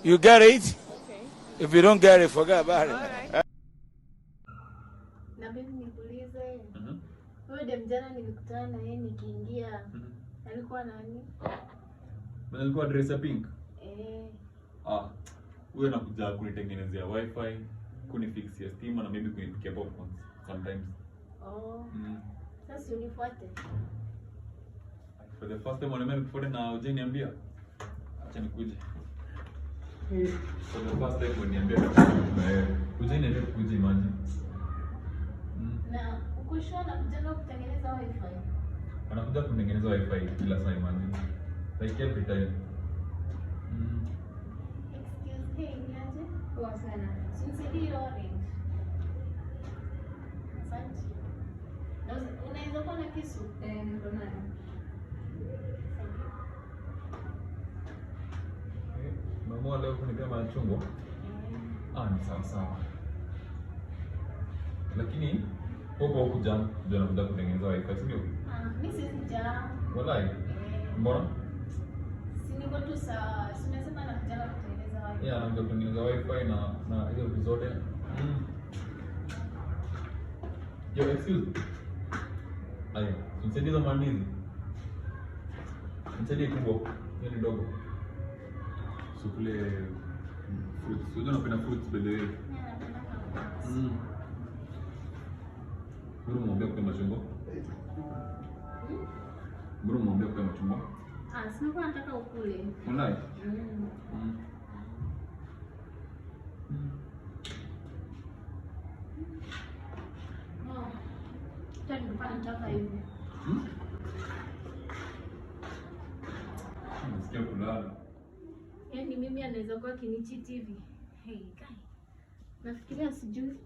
You get it? Okay. If you don't get it, forget about it. All right. Na mimi nikuulize. Wewe dem jana nilikutana na yeye nikiingia. Alikuwa nani? Alikuwa dress pink. Huyo anakuja kunitengenezea wifi, kunifixia stima na maybe kunipikia popcorn sometimes. Sasa unifuate. For the first time wanaenda kufuata na hujaniambia. Acha nikuje. For the first time waniambia hujaniambia kuje imagine. Na ukushona kujenga kutengeneza wifi. Anakuja kutengeneza wifi kila saa imagine. Like every time. Excuse me, niaje? Poa sana. Since orange. Asante. Unaweza kuwa na kisu? Niko nayo. Mama leo kunipea machungwa. Ni sawa sawa. Lakini popo kuja anakuja kutengeneza wifi sio? Mimi sija. Walai. Mbona? Si niko tu sawa. Simesema nakuja kutengeneza wifi. Anakuja kutengeneza wifi na hizo vitu zote. Yo, excuse me. Aya, nisaidie za mandizi. Nisaidie kubwa, ni dogo. Sukule fruits. Unajua napenda fruits by the way. Mbona mwambia kwa machungwa? Mbona mwambia kwa machungwa? Sina nataka ukule. Unai? Tani mpaka nitaka hivi. Nasikia kulala. Yaani mimi anaweza kuwa kinichiti hivi. Hey, guy. Nafikiria sijui.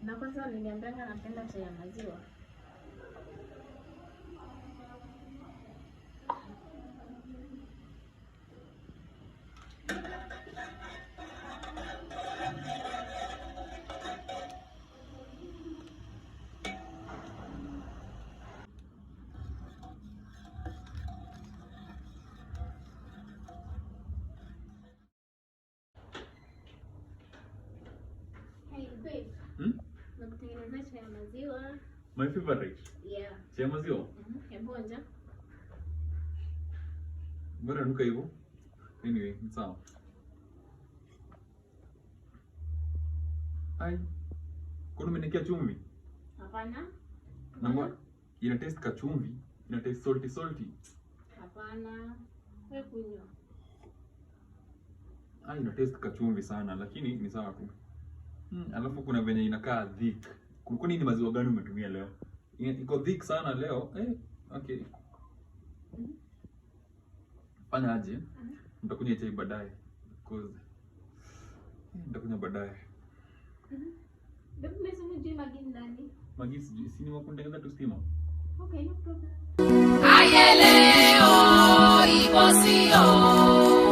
Na kwanza niliambia napenda chai ya maziwa. Hey babe. Nakutengeneza chai ya maziwa. My favorite. Yeah. Chai ya maziwa? Hebu onja. Mbona nuka hivyo? Anyway, ni sawa. Kuna umenikia chumvi? Hapana. Na ina taste ka chumvi, ina taste salty. Hapana. Wewe kunywa. Ina taste ka chumvi sana lakini ni sawa tu. Alafu kuna venye inakaa thick. Kulikuwa nini maziwa gani umetumia leo? Iko thick sana leo. Okay. Fanya aje? Nitakunywa chai baadaye. Cause nitakunywa baadaye. Ndio umesema je magini ndani? Magini si ni wakutengeneza tu stima. Okay, no problem. Ayeleo ipo sio